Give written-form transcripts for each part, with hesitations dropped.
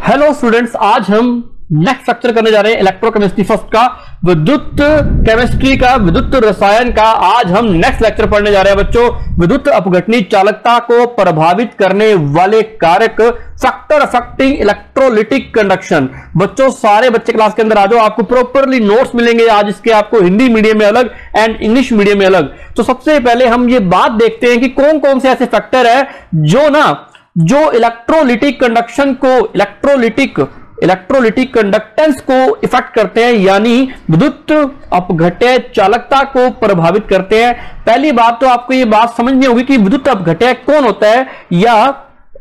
Hello students, आज हम next lecture करने जा रहे हैं इलेक्ट्रोकेमिस्ट्री फर्स्ट का, विद्युत केमिस्ट्री का, विद्युत रसायन का। आज हम नेक्स्ट लेक्चर पढ़ने जा रहे हैं बच्चों, विद्युत अपघटनी चालकता को प्रभावित करने वाले कारक, फैक्टर अफेक्टिंग इलेक्ट्रोलिटिक कंडक्शन। बच्चों सारे बच्चे क्लास के अंदर आ जाओ, आपको प्रॉपरली नोट्स मिलेंगे आज इसके, आपको हिंदी मीडियम में अलग एंड इंग्लिश मीडियम में अलग। तो सबसे पहले हम ये बात देखते हैं कि कौन कौन से ऐसे फैक्टर है जो इलेक्ट्रोलिटिक कंडक्शन को, इलेक्ट्रोलिटिक कंडक्टेंस को इफेक्ट करते हैं, यानी विद्युत अपघट्य चालकता को प्रभावित करते हैं। पहली बात तो आपको ये बात समझनी होगी कि विद्युत अपघट्य कौन होता है, या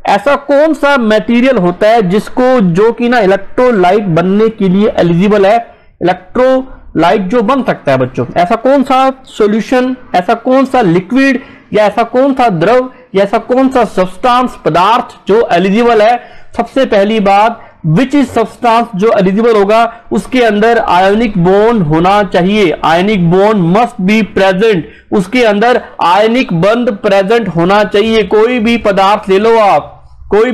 ऐसा कौन सा मटेरियल होता है जो कि ना इलेक्ट्रोलाइट बनने के लिए एलिजिबल है, इलेक्ट्रोलाइट जो बन सकता है बच्चों। ऐसा कौन सा सॉल्यूशन, ऐसा कौन सा लिक्विड, या ऐसा कौन सा द्रव, या ऐसा कौन सा सब्सटेंस पदार्थ जो एलिजिबल है। सबसे पहली बात, विच इज सब्सटेंस जो एलिजिबल होगा, उसके अंदर आयनिक बॉन्ड होना चाहिए, ionic bond must be present, उसके अंदर आयनिक बंध प्रेजेंट होना चाहिए। कोई भी पदार्थ ले लो आप, कोई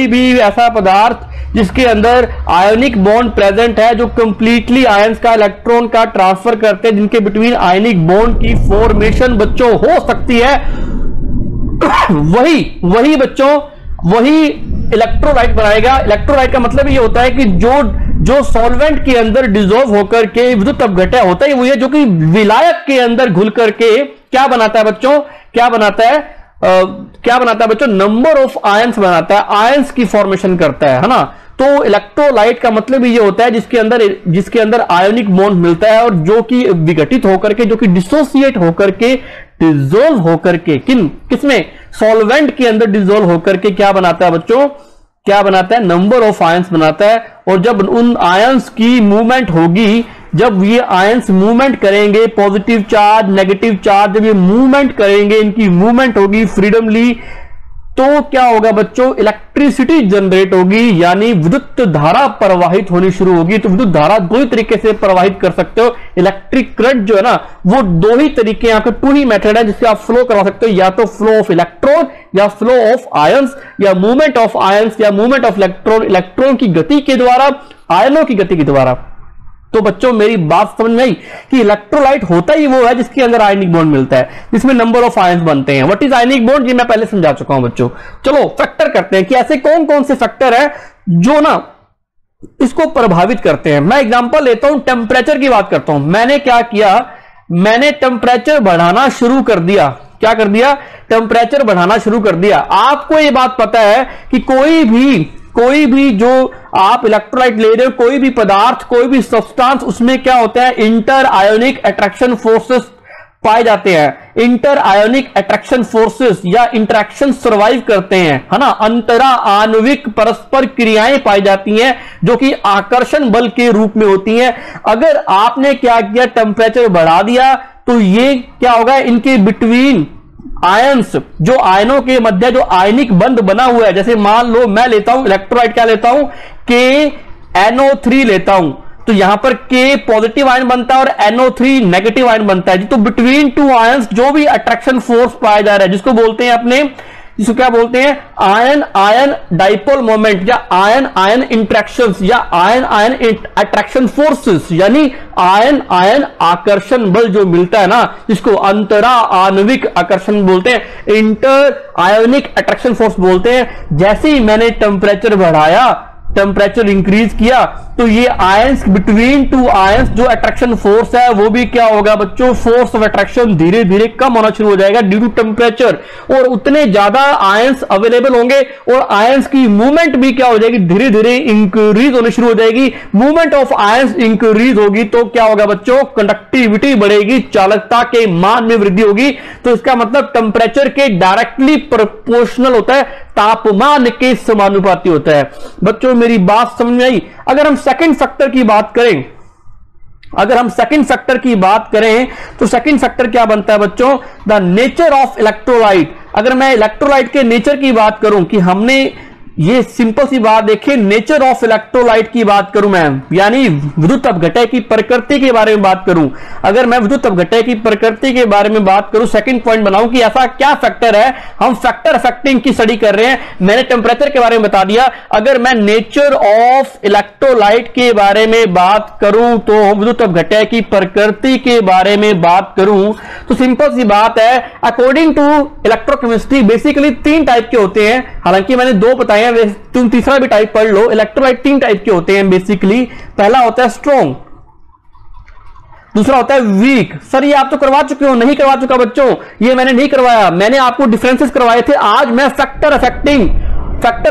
भी ऐसा पदार्थ जिसके अंदर आयनिक बॉन्ड प्रेजेंट है, जो कंप्लीटली आयंस का इलेक्ट्रॉन का ट्रांसफर करते हैं, जिनके बिटवीन आयनिक बॉन्ड की फॉर्मेशन बच्चों हो सकती है, वही बच्चों वही इलेक्ट्रोलाइट बनाएगा। इलेक्ट्रोलाइट का मतलब ये होता है कि जो सॉल्वेंट के अंदर डिसॉल्व होकर के विद्युत अपघट्य होता है, वो ये जो कि विलायक के अंदर घुल करके क्या बनाता है बच्चों, क्या बनाता है बच्चों, नंबर ऑफ आयंस बनाता है, आयंस की फॉर्मेशन करता है ना। तो इलेक्ट्रोलाइट का मतलब ये होता है जिसके अंदर आयोनिक बॉन्ड मिलता है, और जो कि विघटित होकर के, जो कि डिसोसिएट होकर के, डिसॉल्व होकर के, किसमें, सॉल्वेंट के अंदर डिसॉल्व होकर के क्या बनाता है बच्चों, क्या बनाता है, नंबर ऑफ आयंस बनाता है। और जब उन आयंस की मूवमेंट होगी, जब ये आयंस मूवमेंट करेंगे, पॉजिटिव चार्ज नेगेटिव चार्ज जब ये मूवमेंट करेंगे, इनकी मूवमेंट होगी फ्रीडमली, तो क्या होगा बच्चों, इलेक्ट्रिसिटी जनरेट होगी, यानी विद्युत धारा प्रवाहित होनी शुरू होगी। तो विद्युत धारा दो ही तरीके से प्रवाहित कर सकते हो, इलेक्ट्रिक करंट जो है ना, वो दो ही तरीके, यहाँ पे टू ही मेथड है जिससे आप फ्लो करवा सकते हो, या तो फ्लो ऑफ इलेक्ट्रॉन, या फ्लो ऑफ आयंस, या मूवमेंट ऑफ आयंस, या मूवमेंट ऑफ इलेक्ट्रॉन की गति के द्वारा, आयनों की गति के द्वारा। तो बच्चों मेरी बात समझ में आई कि इलेक्ट्रोलाइट होता ही वो है जिसके अंदर आयनिक बॉन्ड मिलता है, जिसमें नंबर ऑफ आयंस बनते हैं। व्हाट इज आयनिक बॉन्ड, ये मैं पहले समझा चुका हूं बच्चों। चलो फैक्टर करते हैं कि ऐसे कौन कौन से फैक्टर है जो ना इसको प्रभावित करते हैं। मैं एग्जांपल लेता हूं, टेम्परेचर की बात करता हूं। मैंने क्या किया, मैंने टेम्परेचर बढ़ाना शुरू कर दिया। क्या कर दिया, टेम्परेचर बढ़ाना शुरू कर दिया। आपको यह बात पता है कि कोई भी जो आप इलेक्ट्रोलाइट ले रहे हो, कोई भी पदार्थ, कोई भी सब्सटेंस, उसमें क्या होता है, इंटर आयोनिक अट्रैक्शन फोर्सेस पाए जाते हैं। इंटर आयोनिक अट्रैक्शन फोर्सेस या इंटरेक्शन सर्वाइव करते हैं, है ना। अंतरा आणविक परस्पर क्रियाएं पाई जाती हैं जो कि आकर्षण बल के रूप में होती हैं। अगर आपने क्या किया, टेम्परेचर बढ़ा दिया, तो ये क्या होगा, इनके बिटवीन आयंस, जो आयनों के मध्य जो आयनिक बंध बना हुआ है, जैसे मान लो मैं लेता हूं इलेक्ट्रोलाइट, क्या लेता हूं, KNO3 लेता हूं, तो यहां पर K पॉजिटिव आयन बनता है और NO3 नेगेटिव आयन बनता है। तो बिटवीन टू आयंस जो भी अट्रैक्शन फोर्स पाया जा रहा है, जिसको क्या बोलते हैं, आयन आयन डाइपोल मोमेंट, या आयन आयन इंट्रैक्शंस, या आयन आयन अट्रैक्शन फोर्सेस, यानी आयन आयन आकर्षण बल जो मिलता है ना, जिसको अंतरा आणविक आकर्षण बोलते हैं, इंटर आयोनिक अट्रैक्शन फोर्स बोलते हैं। जैसे ही मैंने टेम्परेचर बढ़ाया, टेम्परेचर इंक्रीज किया, तो ये आयंस, बिटवीन टू आयंस जो अट्रैक्शन फोर्स है, वो भी क्या होगा बच्चों, फोर्स ऑफ अट्रैक्शन धीरे धीरे कम होना शुरू हो जाएगा ड्यू टू टेम्परेचर, और उतने ज्यादा आयंस अवेलेबल होंगे, और आयंस की मूवमेंट भी क्या हो जाएगी, धीरे धीरे इंक्रीज होनी शुरू हो जाएगी। मूवमेंट ऑफ आयंस इंक्रीज होगी तो क्या होगा बच्चों, कंडक्टिविटी बढ़ेगी, चालकता के मान में वृद्धि होगी। तो इसका मतलब टेम्परेचर के डायरेक्टली प्रोपोर्शनल होता है, तापमान के समानुपाती होता है। बच्चों मेरी बात समझ में आई। अगर हम सेकंड फैक्टर की बात करें, तो सेकंड फैक्टर क्या बनता है बच्चों, द नेचर ऑफ इलेक्ट्रोलाइट। अगर मैं इलेक्ट्रोलाइट के नेचर की बात करूं कि हमने ये सिंपल सी बात देखिए, नेचर ऑफ इलेक्ट्रोलाइट की बात करूं मैं, यानी विद्युत अपघटय की प्रकृति के बारे में बात करूं, अगर मैं विद्युत अपघटय की प्रकृति के बारे में बात करूं, सेकंड पॉइंट बनाऊं कि ऐसा क्या फैक्टर है, हम फैक्टर अफेक्टिंग की स्टडी कर रहे हैं, मैंने टेम्परेचर के बारे में बता दिया। अगर मैं नेचर ऑफ इलेक्ट्रोलाइट के बारे में बात करूं, तो विद्युत अपघटय की प्रकृति के बारे में बात करूं, तो सिंपल सी बात है, according to electrochemistry basically 3 type के होते हैं, हालांकि मैंने 2 बताए, तुम तीसरा भी टाइप पढ़ लो। इलेक्ट्रोलाइट 3 टाइप के होते हैं बेसिकली। पहला होता है स्ट्रॉन्ग, दूसरा होता है वीक। सर ये आप तो करवा चुके हो। नहीं करवा चुका बच्चों, ये मैंने नहीं करवाया, मैंने आपको डिफरेंसेस करवाए थे। आज मैं फैक्टर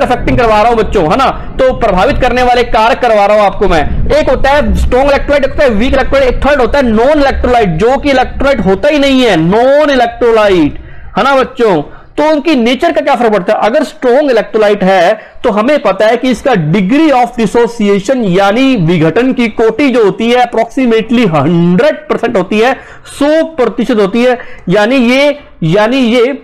अफेक्टिंग करवा रहा हूं बच्चों, है ना, तो प्रभावित करने वाले कारक करवा रहा हूं आपको मैं। एक होता है स्ट्रॉन्ग इलेक्ट्रोलाइट, एक होता है वीक इलेक्ट्रोलाइट, एक थर्ड होता है नॉन इलेक्ट्रोलाइट, जो कि इलेक्ट्रोलाइट होता ही नहीं है, नॉन इलेक्ट्रोलाइट, है ना बच्चों। तो उनकी नेचर का क्या फर्क पड़ता है? अगर स्ट्रॉन्ग इलेक्ट्रोलाइट है तो हमें पता है कि इसका डिग्री ऑफ डिसोसिएशन यानी विघटन की कोटि जो होती है अप्रोक्सीमेटली 100% होती है, 100% होती है, यानी ये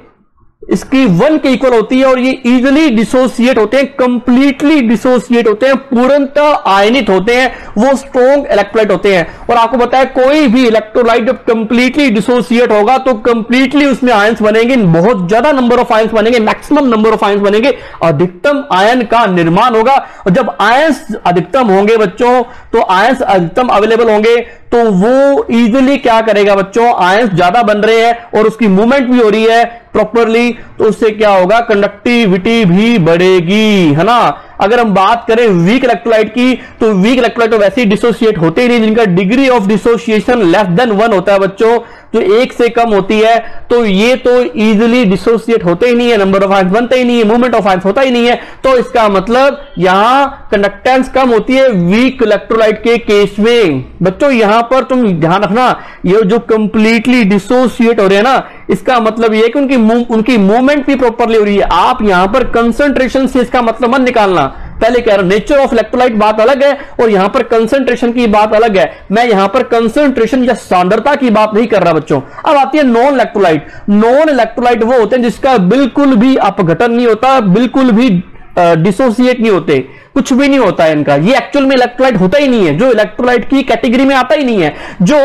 इसकी 1 के इक्वल होती है, और ये इजिली डिसोसिएट होते हैं, कंप्लीटली डिसोसिएट होते हैं, पूर्णतः आयनित होते हैं, वो स्ट्रॉन्ग इलेक्ट्रोलाइट होते हैं। और आपको पता है कोई भी इलेक्ट्रोलाइट जब कंप्लीटली डिसोसिएट होगा तो कंप्लीटली उसमें आयंस बनेंगे, बहुत ज्यादा नंबर ऑफ आयंस बनेंगे, मैक्सिमम नंबर ऑफ आयंस बनेंगे, अधिकतम आयन का निर्माण होगा। और जब आयंस अधिकतम होंगे बच्चों, तो आयंस अधिकतम अवेलेबल होंगे, तो वो इजिली क्या करेगा बच्चों, आयंस ज्यादा बन रहे हैं और उसकी मूवमेंट भी हो रही है प्रॉपरली, तो उससे क्या होगा, कंडक्टिविटी भी बढ़ेगी, है ना। अगर हम बात करें वीक इलेक्ट्रोलाइट की, तो वीक इलेक्ट्रोलाइट तो वैसे ही डिसोसिएट होते ही नहीं, जिनका degree of dissociation less than 1 होता है बच्चों, जो 1 से कम होती है, तो ये तो इजिली डिसोसिएट होते ही नहीं है, नंबर ऑफ आयंस बनते ही नहीं है, मूवमेंट ऑफ आयंस होता ही नहीं है। तो इसका मतलब यहां कंडक्टेंस कम होती है वीक इलेक्ट्रोलाइट के केस में। बच्चों यहां पर तुम ध्यान रखना, ये जो कंप्लीटली डिसोसिएट हो रहे हैं ना, इसका मतलब ये है कि उनकी मूवमेंट भी प्रॉपरली हो रही है। आप यहां पर कंसंट्रेशन से इसका मतलब मत निकालना, पहले कह रहा हूं नेचर ऑफ इलेक्ट्रोलाइट बात अलग है और यहां पर कंसंट्रेशन की बात अलग है। मैं यहां पर कंसंट्रेशन या सांद्रता की बात नहीं कर रहा बच्चों। अब आती है नॉन इलेक्ट्रोलाइट। नॉन इलेक्ट्रोलाइट वो होते हैं जिसका बिल्कुल भी अपघटन नहीं होता, बिल्कुल भी डिसोसिएट नहीं होते, कुछ भी नहीं होता है इनका, ये एक्चुअल में इलेक्ट्रोलाइट होता ही नहीं है, जो इलेक्ट्रोलाइट की कैटेगरी में आता ही नहीं है, जो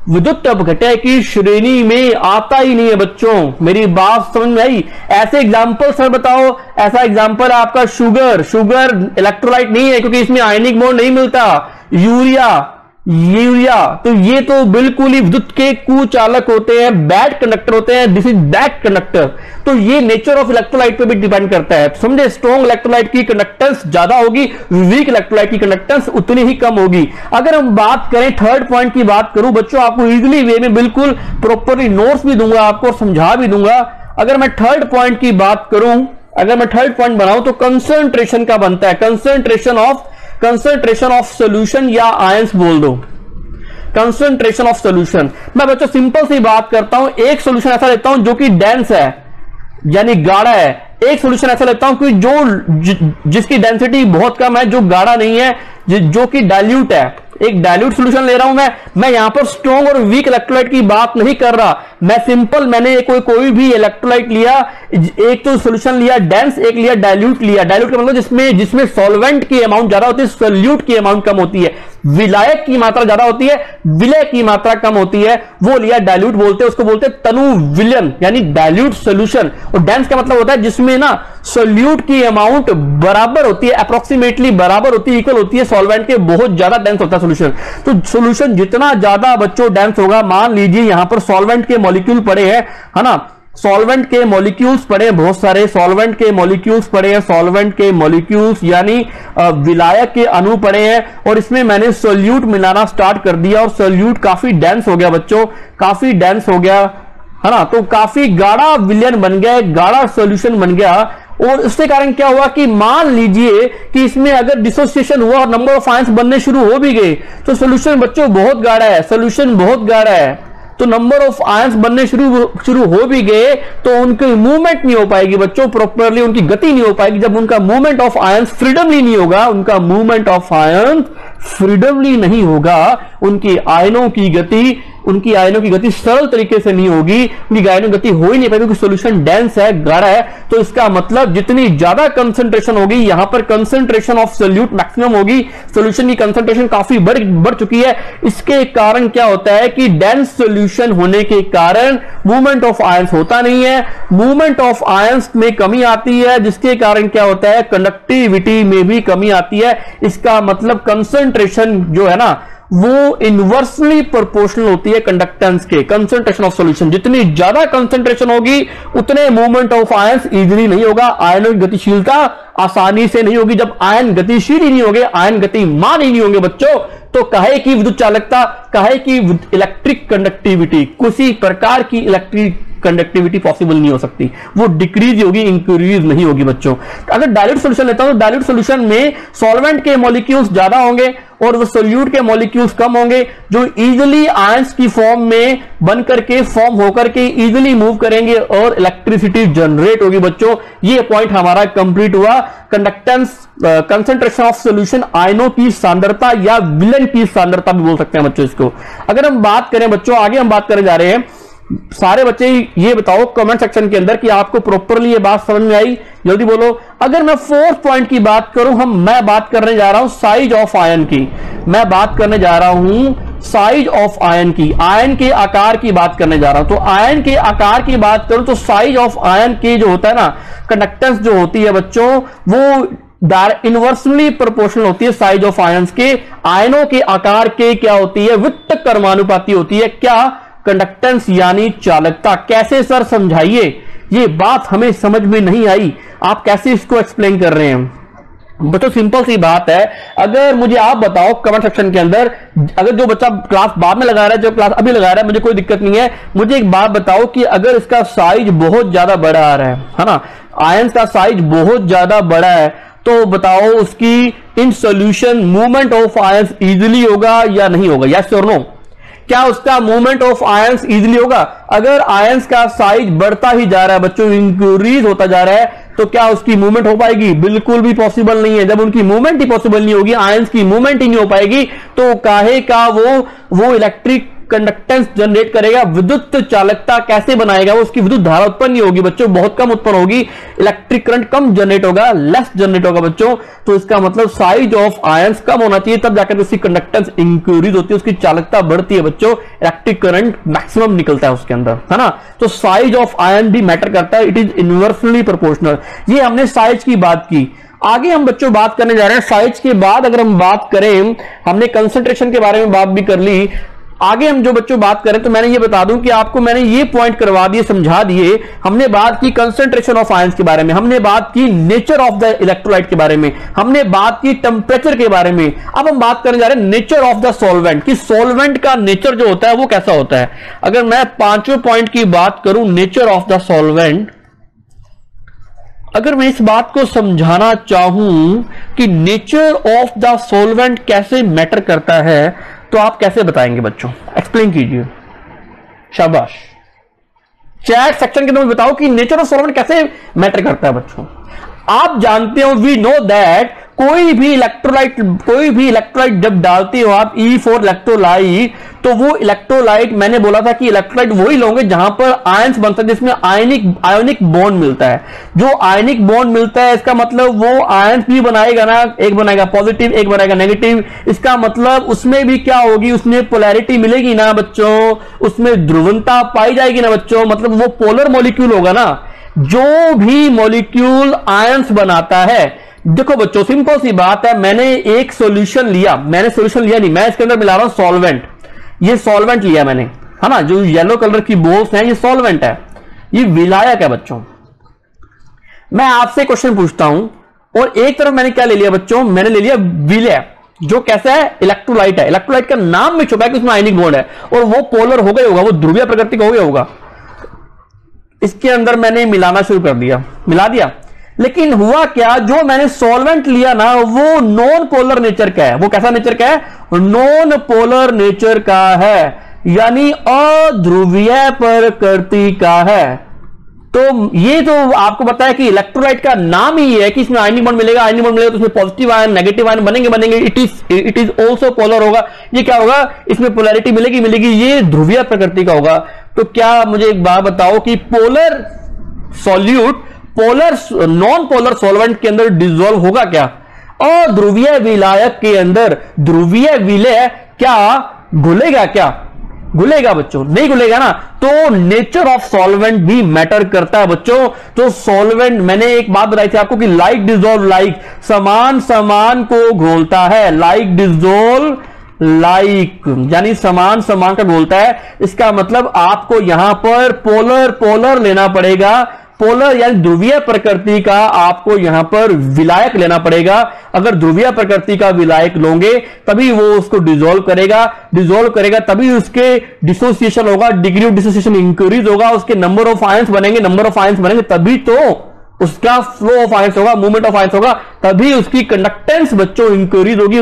विद्युत अपघटय की श्रेणी में आता ही नहीं है बच्चों। मेरी बात समझ में आई? ऐसे एग्जांपल सर बताओ, ऐसा एग्जांपल है आपका शुगर इलेक्ट्रोलाइट नहीं है क्योंकि इसमें आयनिक बॉन्ड नहीं मिलता। यूरिया तो ये तो बिल्कुल ही विद्युत के कुचालक होते हैं, बैड कंडक्टर होते हैं, दिस इज बैड कंडक्टर। तो ये नेचर ऑफ इलेक्ट्रोलाइट पे भी डिपेंड करता है, समझे। स्ट्रॉन्ग इलेक्ट्रोलाइट की कंडक्टेंस ज्यादा होगी, वीक इलेक्ट्रोलाइट की कंडक्टेंस उतनी ही कम होगी। अगर हम बात करें थर्ड पॉइंट की बात करूं बच्चों, आपको इजिली वे में बिल्कुल प्रॉपरली नोट्स भी दूंगा आपको और समझा भी दूंगा। अगर मैं थर्ड पॉइंट की बात करूं, अगर मैं थर्ड पॉइंट बनाऊं तो कंसंट्रेशन का बनता है, कंसंट्रेशन ऑफ सॉल्यूशन या आयंस बोल दो, कंसंट्रेशन ऑफ सॉल्यूशन। मैं बच्चों सिंपल सी बात करता हूं, एक सॉल्यूशन ऐसा लेता हूं जो कि डेंस है यानी गाढ़ा है, एक सॉल्यूशन ऐसा लेता हूं कि जिसकी डेंसिटी बहुत कम है, जो गाढ़ा नहीं है, जो कि डाइल्यूट है। एक डाइल्यूट सॉल्यूशन ले रहा हूं मैं यहां पर स्ट्रॉन्ग और वीक इलेक्ट्रोलाइट की बात नहीं कर रहा, मैं सिंपल मैंने कोई भी इलेक्ट्रोलाइट लिया, एक तो सॉल्यूशन लिया डेंस, एक लिया डाइल्यूट लिया। डाइल्यूट का मतलब जिसमें सॉल्वेंट की अमाउंट ज्यादा होती है, सोल्यूट की अमाउंट कम होती है, विलायक की मात्रा ज्यादा होती है, विलय की मात्रा कम होती है, वो लिया डाइल्यूट बोलते हैं, उसको बोलते हैं तनु विलयन यानी डाइल्यूट सॉल्यूशन। और डेंस का मतलब होता है जिसमें ना सोल्यूट की अमाउंट बराबर होती है, अप्रोक्सीमेटली बराबर होती है, इक्वल होती है सॉल्वेंट के, बहुत ज्यादा डेंस होता है सॉल्यूशन। तो सॉल्यूशन जितना ज्यादा बच्चों डेंस होगा, मान लीजिए यहां पर सॉल्वेंट के मॉलिक्यूल पड़े हैं, है ना, सॉल्वेंट के मॉलिक्यूल्स पड़े हैं, बहुत सारे सॉल्वेंट के मॉलिक्यूल्स पड़े हैं, सॉल्वेंट के मॉलिक्यूल्स यानी विलायक के अणु पड़े हैं, और इसमें मैंने सोल्यूट मिलाना स्टार्ट कर दिया और सोल्यूट काफी डेंस हो गया बच्चों, काफी डेंस हो गया, है ना, तो काफी गाढ़ा विलयन बन गया, गाढ़ा सॉल्यूशन बन गया। और उसके कारण क्या हुआ कि मान लीजिए कि इसमें अगर डिसोसिएशन हुआ और नंबर ऑफ आयंस बनने शुरू हो भी गए, तो सॉल्यूशन बच्चों बहुत गाढ़ा है, सॉल्यूशन बहुत गाढ़ा है, तो नंबर ऑफ आयंस बनने शुरू हो भी गए तो उनकी मूवमेंट नहीं हो पाएगी बच्चों प्रॉपरली, उनकी गति नहीं हो पाएगी। जब उनका मूवमेंट ऑफ आयंस फ्रीडमली नहीं होगा, उनका मूवमेंट ऑफ आयंस फ्रीडमली नहीं होगा, उनकी आयनों की गति उनकी आयनों की गति सरल तरीके से नहीं होगी, उनकी आयनों की गति हो ही नहीं पाएगी क्योंकि सॉल्यूशन डेंस है, गाढ़ा है। तो इसका मतलब जितनी ज्यादा कंसंट्रेशन होगी, यहां पर कंसंट्रेशन ऑफ सोल्यूट मैक्सिमम होगी, सॉल्यूशन की कंसंट्रेशन काफी बढ़ चुकी है। इसके कारण क्या होता है कि डेंस सॉल्यूशन होने के कारण मूवमेंट ऑफ आयंस होता नहीं है, मूवमेंट ऑफ आयंस में कमी आती है, जिसके कारण क्या होता है, कंडक्टिविटी में भी कमी आती है। इसका मतलब कंसंट्रेशन जो है ना वो इनवर्सली प्रोपोर्शनल होती है कंडक्टेंस के, कंसंट्रेशन ऑफ सॉल्यूशन। जितनी ज्यादा कंसंट्रेशन होगी उतने मूवमेंट ऑफ आयंस इजीली नहीं होगा, आयनों की गतिशीलता आसानी से नहीं होगी। जब आयन गतिशील ही नहीं होंगे, आयन गतिमान ही नहीं होंगे बच्चों, तो काहे की विद्युत चालकता, काहे की इलेक्ट्रिक कंडक्टिविटी, किसी प्रकार की इलेक्ट्रिक कंडक्टिविटी पॉसिबल नहीं हो सकती, वो डिक्रीज होगी, इंक्रीज नहीं होगी बच्चों। अगर डाइल्यूट सॉल्यूशन लेता हूं तो डाइल्यूट सॉल्यूशन में सॉल्वेंट के मॉलिक्यूल्स ज्यादा होंगे और वो सोल्यूट के मॉलिक्यूल्स कम होंगे, जो इजीली आयंस की फॉर्म में बन करके फॉर्म होकर के इजीली मूव करेंगे और इलेक्ट्रिसिटी जनरेट होगी बच्चों। ये पॉइंट हमारा कंप्लीट हुआ। कंडक्टेंस, कंसंट्रेशन ऑफ सॉल्यूशन, आयनों की सांद्रता या विलन की सांद्रता भी बोल सकते हैं बच्चों इसको। अगर हम बात करें बच्चों, आगे हम बात करने जा रहे हैं, सारे बच्चे ये बताओ कमेंट सेक्शन के अंदर कि आपको प्रॉपरली ये बात समझ में आई, जल्दी बोलो। अगर मैं फोर्थ पॉइंट की बात करूं, मैं बात करने जा रहा हूं साइज ऑफ आयन की, मैं बात करने जा रहा हूं साइज ऑफ आयन की, आयन के आकार की बात करने जा रहा हूं। तो आयन के आकार की बात करूं तो साइज ऑफ आयन की जो होता है ना, कंडक्टेंस जो होती है बच्चों, वो इनवर्सली प्रोपोर्शनल होती है साइज ऑफ आयंस के, आयनों के आकार के क्या होती है, व्युत्क्रम कर्मानुपाती होती है। क्या? कंडक्टेंस यानी चालकता। कैसे सर समझाइए, ये बात हमें समझ में नहीं आई, आप कैसे इसको एक्सप्लेन कर रहे हैं बच्चों? सिंपल सी बात है, अगर मुझे आप बताओ कमेंट सेक्शन के अंदर, अगर जो बच्चा क्लास बाद में लगा रहा है, जो क्लास अभी लगा रहा है, मुझे कोई दिक्कत नहीं है, मुझे एक बात बताओ कि अगर इसका साइज बहुत ज्यादा बड़ा आ रहा है ना, आयंस का साइज बहुत ज्यादा बड़ा है, तो बताओ उसकी in solution movement of ions easily होगा या नहीं होगा? यस और नो? क्या उसका मूवमेंट ऑफ आयंस इजीली होगा? अगर आयंस का साइज बढ़ता ही जा रहा है बच्चों, इंक्रीज होता जा रहा है, तो क्या उसकी मूवमेंट हो पाएगी? बिल्कुल भी पॉसिबल नहीं है। जब उनकी मूवमेंट ही पॉसिबल नहीं होगी, आयंस की मूवमेंट ही नहीं हो पाएगी, तो काहे का वो इलेक्ट्रिक कंडक्टेंस जनरेट करेगा, विद्युत चालकता कैसे बनाएगा? वो उसकी विद्युत धारा उत्पन्न नहीं होगी बच्चों, बहुत कम उत्पन्न होगी, इलेक्ट्रिक करंट कम जनरेट होगा, लेस जनरेट होगा बच्चों। तो इसका मतलब साइज ऑफ आयंस कम होना चाहिए, तब जाकर उसकी कंडक्टेंस इंक्रीज होती है, उसकी चालकता बढ़ती है बच्चों, इलेक्ट्रिक करंट मैक्सिमम निकलता है उसके अंदर, है ना। तो साइज ऑफ आयन भी मैटर करता है, इट इज इनवर्सली प्रोपोर्शनल। ये हमने साइज की बात की। आगे हम बच्चों बात करने जा रहे हैं साइज के बाद। अगर हम बात करें, हमने कंसंट्रेशन के बारे में बात भी कर ली, आगे हम जो बच्चों बात करें तो मैंने ये बता दूं कि आपको मैंने ये पॉइंट करवा दिए, समझा दिए। हमने बात की कंसंट्रेशन ऑफ आयंस के बारे में, हमने बात की नेचर ऑफ द इलेक्ट्रोलाइट के बारे में, हमने बात की टेम्परेचर के बारे में। अब हम बात करने जा रहे हैं नेचर ऑफ द सॉल्वेंट, कि सॉल्वेंट का नेचर जो होता है वो कैसा होता है। अगर मैं पांचों पॉइंट की बात करूं, नेचर ऑफ द सॉल्वेंट, अगर मैं इस बात को समझाना चाहूं कि नेचर ऑफ द सॉल्वेंट कैसे मैटर करता है, तो आप कैसे बताएंगे बच्चों? एक्सप्लेन कीजिए, शाबाश। चैट सेक्शन के अंदर बताओ कि नेचर ऑफ सॉल्वेंट कैसे मैटर करता है बच्चों। आप जानते हो, वी नो दैट कोई भी इलेक्ट्रोलाइट जब डालते हो आप E4 इलेक्ट्रोलाइट, तो वो इलेक्ट्रोलाइट, मैंने बोला था कि इलेक्ट्रोलाइट वही लोगे जहां पर आयंस बनता है, जिसमें आयनिक बॉन्ड मिलता है। जो आयनिक बॉन्ड मिलता है, इसका मतलब वो आयंस भी बनाएगा ना, एक बनाएगा पॉजिटिव, एक बनाएगा नेगेटिव। इसका मतलब उसमें भी क्या होगी, उसमें पोलैरिटी मिलेगी ना बच्चों, उसमें ध्रुवता पाई जाएगी ना बच्चों, मतलब वो पोलर मॉलिक्यूल होगा ना। जो भी मॉलिक्यूल आयंस बनाता है, देखो बच्चों सिंपल सी बात है, मैंने एक सॉल्यूशन लिया, मैं इसके अंदर मिला रहा हूं सॉल्वेंट, ये सॉल्वेंट लिया मैंने, है ना। जो येलो कलर की बोल्स हैं ये सॉल्वेंट है, ये विलायक है बच्चों। मैं आपसे क्वेश्चन पूछता हूं, और एक तरफ मैंने क्या ले लिया बच्चों, मैंने ले लिया विलय, जो कैसा है, इलेक्ट्रोलाइट है। इलेक्ट्रोलाइट का नाम में छुपा है कि उसमें आयनिक बॉन्ड है, और वो पोलर हो गया होगा, वो ध्रुवीय प्रकृति का हो गया होगा। इसके अंदर मैंने मिलाना शुरू कर दिया, मिला दिया, लेकिन हुआ क्या, जो मैंने सॉल्वेंट लिया ना, वो नॉन पोलर नेचर का है। वो कैसा नेचर का है? नॉन पोलर नेचर का है, यानी अध्रुवीय प्रकृति का है। तो ये तो आपको बताया कि इलेक्ट्रोलाइट का नाम ही है कि इसमें आयनिक बॉन्ड मिलेगा, आयनिक बॉन्ड मिलेगा तो इसमें पॉजिटिव आयन नेगेटिव आयन बनेंगे, इट इज ऑल्सो पोलर होगा। ये क्या होगा, इसमें पोलैरिटी मिलेगी, ये ध्रुवीय प्रकृति का होगा। तो क्या मुझे एक बात बताओ कि polar solute non polar solvent के अंदर डिसॉल्व होगा क्या? और ध्रुवीय विलायक के अंदर ध्रुवीय विलय क्या घुलेगा? क्या घुलेगा बच्चों? नहीं घुलेगा ना। तो नेचर ऑफ सॉल्वेंट भी मैटर करता है बच्चों। तो सॉल्वेंट, मैंने एक बात बताई थी आपको कि लाइक डिसॉल्व लाइक, समान समान को घोलता है, लाइक डिसॉल्व लाइक यानी समान समान का घोलता है। इसका मतलब आपको यहां पर पोलर लेना पड़ेगा, पोलर यानी ध्रुवीय प्रकृति का आपको यहां पर विलायक लेना पड़ेगा। अगर ध्रुवीय प्रकृति का विलायक लोगे तभी वो उसको डिसॉल्व करेगा तभी उसके डिसोसिएशन होगा, डिग्री ऑफ डिसोसिएशन इंक्रीज होगा, उसके नंबर ऑफ आयंस बनेंगे तभी तो उसका फ्लो ऑफ आयंस होगा, मूवमेंट ऑफ आयंस होगा, तभी उसकी कंडक्टेंस बच्चों इंक्रीज होगी,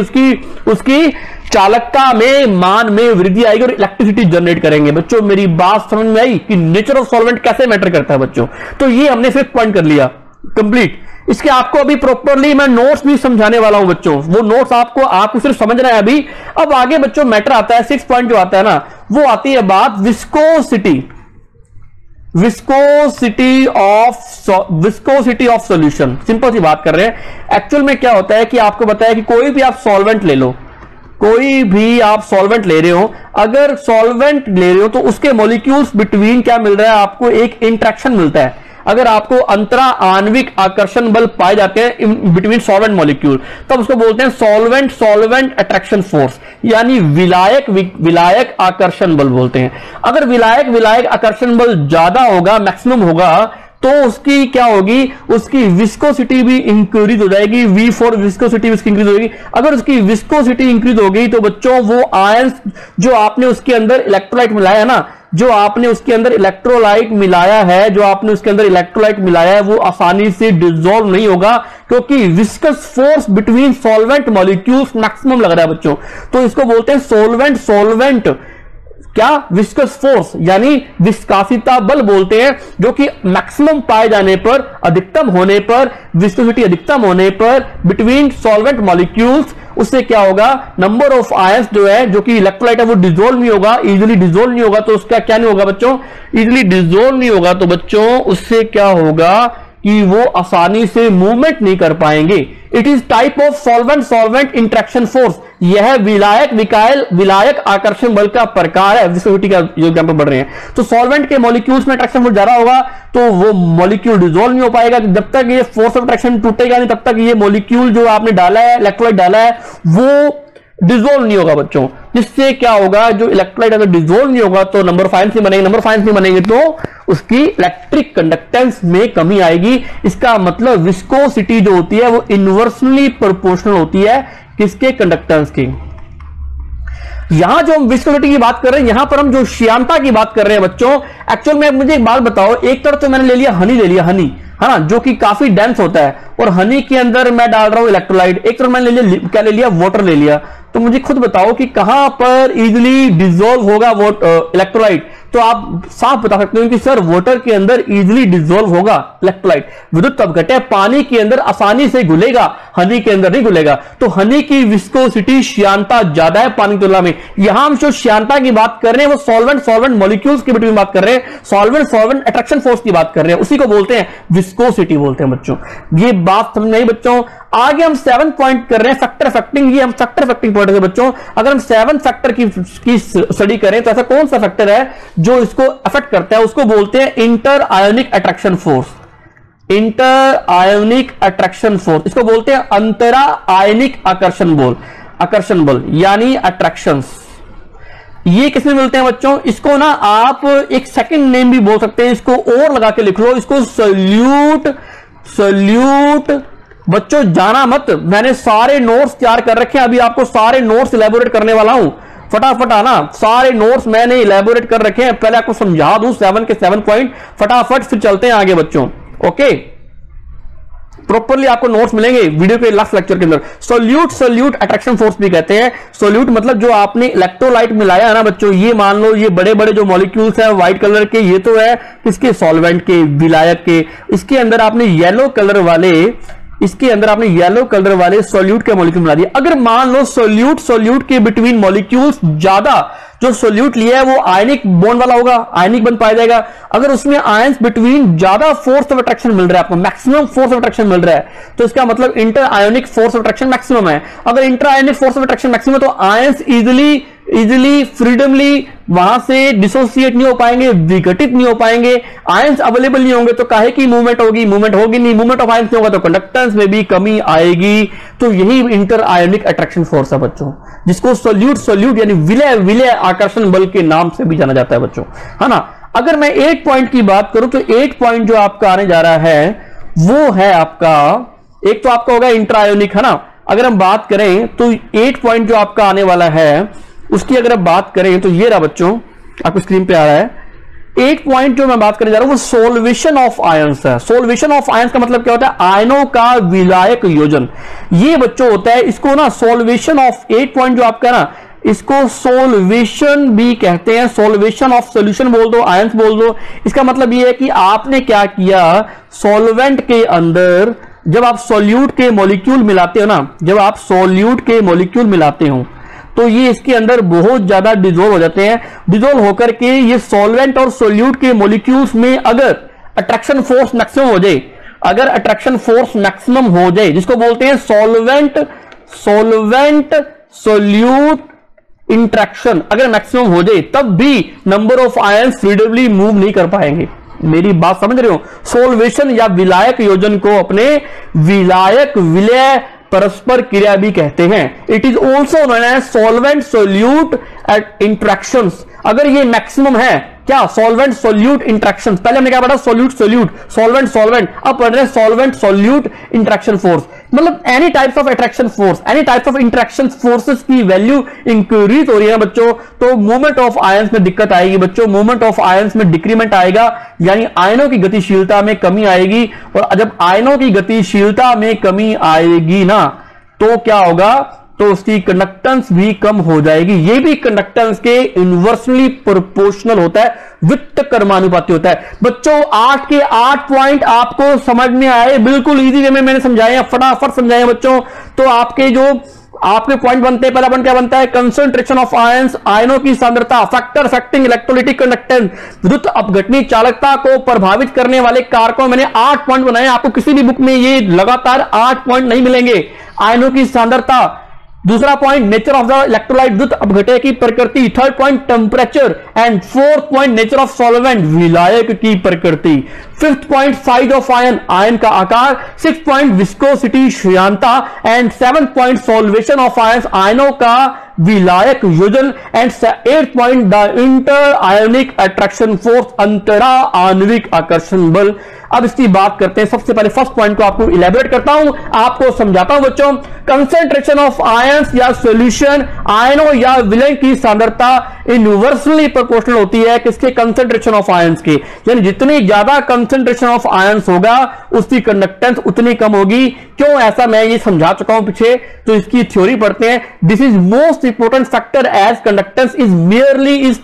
उसकी चालकता में मान में वृद्धि आएगी और इलेक्ट्रिसिटी जनरेट करेंगे। बच्चों मेरी बात समझ में आई कि नेचर ऑफ सॉल्वेंट कैसे मैटर करता है बच्चों? तो ये हमने सिर्फ पॉइंट कर लिया कंप्लीट। इसके आपको अभी प्रॉपरली मैं नोट्स भी समझाने वाला हूं बच्चों, वो नोट्स आपको सिर्फ समझना है अभी। अब आगे बच्चों मैटर आता है, 6 पॉइंट जो आता है ना, वो आती है बात विस्कोसिटी ऑफ सॉल्यूशन। सिंपल सी बात कर रहे हैं। एक्चुअल में क्या होता है कि आपको बताया कि कोई भी आप सॉल्वेंट ले लो, कोई भी आप सॉल्वेंट ले रहे हो, अगर सॉल्वेंट ले रहे हो तो उसके मॉलिक्यूल्स बिटवीन क्या मिल रहा है आपको? एक इंट्रैक्शन मिलता है। अगर आपको अंतरा आणविक आकर्षण बल पाए जाते हैं बिटवीन सॉल्वेंट मॉलिक्यूल, तब उसको बोलते हैं सॉल्वेंट अट्रैक्शन फोर्स, यानी विलायक आकर्षण बल बोलते हैं। अगर विलायक आकर्षण बल ज्यादा होगा, मैक्सिमम होगा, तो उसकी क्या होगी? उसकी विस्कोसिटी भी इंक्रीज हो जाएगी, V4 विस्कोसिटी उसकी इंक्रीज होगी। अगर उसकी विस्कोसिटी इंक्रीज हो गई तो बच्चों वो आयंस जो आपने उसके अंदर इलेक्ट्रोलाइट मिलाया है ना, जो आपने उसके अंदर इलेक्ट्रोलाइट मिलाया है वो आसानी से डिसॉल्व नहीं होगा, क्योंकि viscous force between solvent molecules maximum लग रहा है बच्चों। तो इसको बोलते हैं सॉल्वेंट क्या? विस्कस फोर्स यानी विस्कासिता बल बोलते हैं, जो कि मैक्सिमम पाए जाने पर, अधिकतम होने पर, विस्कोसिटी अधिकतम होने पर बिटवीन सॉल्वेंट मॉलिक्यूल्स, उससे क्या होगा? नंबर ऑफ आयंस जो है, जो कि इलेक्ट्रोलाइट है, वो डिसॉल्व नहीं होगा, इजीली डिसॉल्व नहीं होगा। तो उसका क्या नहीं होगा बच्चों? इजीली डिसॉल्व नहीं होगा। तो बच्चों उससे क्या होगा कि वो आसानी से मूवमेंट नहीं कर पाएंगे। It is type of solvent interaction force. यह विलायक आकर्षण बल का प्रकार है। विस्कोसिटी का जो एग्जांपल बढ़ रहे हैं, तो सॉल्वेंट के मॉलिक्यूल्स में अट्रैक्शन फोर्स ज्यादा होगा तो वो मॉलिक्यूल डिसॉल्व नहीं हो पाएगा। जब तक ये फोर्स ऑफ अट्रैक्शन टूटेगा नहीं, तब तक ये मॉलिक्यूल जो आपने डाला है, इलेक्ट्रोलाइट डाला है, वो डिसॉल्व नहीं होगा बच्चों। जिससे क्या होगा? जो इलेक्ट्रोलाइट अगर डिसॉल्व नहीं होगा तो नंबर ऑफ आयंस नहीं बनेंगे, तो उसकी इलेक्ट्रिक कंडक्टेंस में कमी आएगी। इसका मतलब विस्कोसिटी जो होती है वो इनवर्सली प्रोपोर्शनल होती है किसके? कंडक्टेंस की। यहां जो हम विस्कोसिटी की बात कर रहे हैं, यहां पर हम जो श्यानता की बात कर रहे हैं बच्चों, एक्चुअल में मुझे एक बात बताओ, एक तरफ तो मैंने ले लिया हनी है ना, जो कि काफी डेंस होता है, और हनी के अंदर मैं डाल रहा हूं इलेक्ट्रोलाइट। एक तरफ मैंने क्या ले लिया? वाटर ले लिया। तो मुझे खुद बताओ कि कहां पर इजीली डिसॉल्व होगा इलेक्ट्रोलाइट? तो आप साफ बता सकते हो कि सर वाटर के अंदर इजीली डिसॉल्व होगा इलेक्ट्रोलाइट। विद्युत अपघट्य पानी के अंदर आसानी से घुलेगा, हनी के अंदर नहीं घुलेगा। तो हनी की विस्कोसिटी श्यानता ज्यादा है पानी की तुलना में। यहां हम जो श्यानता की बात कर रहे हैं वो सॉल्वेंट मॉलिक्यूल्स के बिटवीन बात कर रहे हैं, सॉल्वेंट अट्रैक्शन फोर्स की बात कर रहे हैं, उसी को बोलते हैं विस्कोसिटी बोलते हैं बच्चों। ये बात समझ नहीं बच्चों। आगे हम 7 पॉइंट कर रहे हैं, फैक्टर अफेक्टिंग। ये हम फैक्टर अफेक्टिंग पॉइंट है बच्चों। अगर हम 7 फैक्टर की स्टडी करें तो ऐसा कौन सा फैक्टर है जो इसको अफेक्ट करता है? उसको बोलते हैं इंटर आयोनिक अट्रैक्शन फोर्स। इसको बोलते हैं अंतरा आयनिक आकर्षण बल यानी अट्रैक्शंस। ये किसमें मिलते हैं बच्चों? इसको ना आप एक सेकंड नेम भी बोल सकते हैं, इसको और लगा के लिख लो, इसको सल्यूट। बच्चों जाना मत, मैंने सारे नोट्स तैयार कर रखे हैं, अभी आपको सारे नोट्स इलेबोरेट करने वाला हूं। फटाफट आना, सारे नोट्स मैंने इलेबोरेट कर रखे हैं, पहले आपको समझा दूं 7 के 7 पॉइंट, फटाफट फिर चलते हैं आगे बच्चों। ओके, प्रॉपरली आपको नोट्स मिलेंगे वीडियो के लास्ट लेक्चर के अंदर। सोल्यूट अट्रैक्शन फोर्स भी कहते हैं। सोल्यूट मतलब जो आपने इलेक्ट्रोलाइट मिलाया है ना बच्चों, ये मान लो ये बड़े बड़े जो मॉलिक्यूल्स हैं व्हाइट कलर के, ये तो है किसके, सॉल्वेंट के, विलायक के। इसके अंदर आपने येलो कलर वाले सोल्यूट के मॉलिक्यूल मिला दिए। अगर मान लो सोल्यूट के बिटवीन मॉलिक्यूल्स ज्यादा, जो सोल्यूट लिया है वो आयनिक बॉन्ड वाला होगा, आयनिक बन पाया जाएगा। अगर उसमें आयंस बिटवीन ज्यादा फोर्स ऑफ अट्रैक्शन मिल रहा है आपको, मैक्सिमम फोर्स ऑफ अट्रैक्शन मिल रहा है, तो इसका मतलब inter ionic force of attraction maximum है। अगर inter ionic force of attraction maximum है तो आयंस इजिली फ्रीडमली वहां से डिसोसिएट नहीं हो पाएंगे, विघटित नहीं हो पाएंगे, आयंस अवेलेबल नहीं होंगे, तो काहे की मूवमेंट होगी नहीं, मूवमेंट ऑफ आयंस नहीं होगा तो कंडक्टेंस में भी कमी आएगी। तो यही इंटर आयोनिक अट्रैक्शन फोर्स है बच्चों, जिसको सोल्यूट यानी विलय आकर्षण बल के नाम से भी जाना जाता है बच्चों, है ना। अगर मैं 8 पॉइंट की बात करूं तो 8 पॉइंट जो आपका आने जा रहा है वो है आपका, एक तो आपका होगा इंटर आयोनिक, है ना। अगर हम बात करें तो 8 पॉइंट जो आपका आने वाला है उसकी अगर आप बात करें तो ये रहा बच्चों, आपको स्क्रीन पे आ रहा है। 8 पॉइंट जो मैं बात करने जा रहा हूं वो सोल्वेशन ऑफ आयंस है। सोल्वेशन ऑफ आयंस का मतलब क्या होता है, आयनों का विलायक योजन, ये बच्चों होता है। इसको ना सोल्वेशन ऑफ 8 पॉइंट जो आपका ना, इसको सोल्वेशन भी कहते हैं, सोल्वेशन ऑफ सोल्यूशन बोल दो, आयंस बोल दो। इसका मतलब ये है कि आपने क्या किया, सॉल्वेंट के अंदर जब आप सोल्यूट के मॉलिक्यूल मिलाते हो ना, जब आप सोल्यूट के मॉलिक्यूल मिलाते हो तो ये इसके अंदर बहुत ज्यादा डिजोल्व हो जाते हैं। डिजोल्व होकर के ये सॉल्वेंट और सोल्यूट के मॉलिक्यूल्स में अगर अट्रैक्शन फोर्स मैक्सिमम हो जाए, अगर अट्रैक्शन फोर्स मैक्सिमम हो जाए, जिसको बोलते हैं सॉल्वेंट सोल्यूट इंट्रैक्शन, अगर मैक्सिमम हो जाए तब भी नंबर ऑफ आयंस फ्रीडमली मूव नहीं कर पाएंगे। मेरी बात समझ रहे हो। सोल्वेशन या विलायक योजन को अपने विलायक विलय परस्पर क्रिया भी कहते हैं। It is also known as solvent solute interactions. अगर ये मैक्सिमम है क्या, सॉल्वेंट सोल्यूट इंट्रैक्शंस, पहले हमने क्या पढ़ा, सोल्यूट सॉल्वेंट, अब पढ़ रहे हैं सॉल्वेंट सोल्यूट इंट्रैक्शन फोर्स। मतलब any types of attraction force, any types of interaction forces की वैल्यू इंक्रीज हो रही है बच्चों, तो मूवमेंट ऑफ आयंस में दिक्कत आएगी बच्चों, मूवमेंट ऑफ आयंस में डिक्रीमेंट आएगा, यानी आयनों की गतिशीलता में कमी आएगी। और जब आयनों की गतिशीलता में कमी आएगी ना तो क्या होगा, तो उसकी कंडक्टेंस भी कम हो जाएगी। ये भी कंडक्टेंस के इनवर्सली प्रोपोर्शनल होता है, वित्त कर्मानुपाती होता है। बच्चों 8 के 8 पॉइंट आपको समझ में आए, बिल्कुल इजी वे में मैंने समझाए, फटाफट समझाए बच्चों। तो आपके जो आपके पॉइंट बनते हैं, पहला पॉइंट क्या बनता है, कंसंट्रेशन ऑफ आयंस, आयनों की सांद्रता, फैक्टर अफेक्टिंग इलेक्ट्रोलिटिक कंडक्टेंस, विद्युत अपघटनी चालकता को प्रभावित करने वाले कारकों। मैंने 8 पॉइंट बनाए, आपको किसी भी बुक में ये लगातार 8 पॉइंट नहीं मिलेंगे। आयनों की सांद्रता, दूसरा point nature of the electrolyte, विद्युत अपघटय की प्रकृति, third point temperature, and fourth point nature of solvent, विलायक की प्रकृति, fifth point size of ion, आयन का आकार, सिक्स पॉइंट विस्कोसिटी, श्यानता, and seventh point solvation of ions, आयनों का विलायक योजन, and eight point the inter ionic attraction force, अंतरा आणविक आकर्षण बल। अब इसकी बात करते हैं। सबसे पहले फर्स्ट पॉइंट को आपको इलेबोरेट करता हूं, आपको समझाता हूं बच्चों। कंसंट्रेशन ऑफ आयंस या सॉल्यूशन, आयनों या विलय की सांद्रता इनवर्सली प्रोपोर्शनल होती है किसके, कंसंट्रेशन ऑफ आयंस के, यानी जितनी ज्यादा कंसंट्रेशन ऑफ आयंस होगा उसकी कंडक्टेंस उतनी कम होगी। क्यों ऐसा, मैं ये समझा चुका हूं पीछे, तो इसकी थ्योरी पढ़ते हैं। This is most important factor as conductance is merely is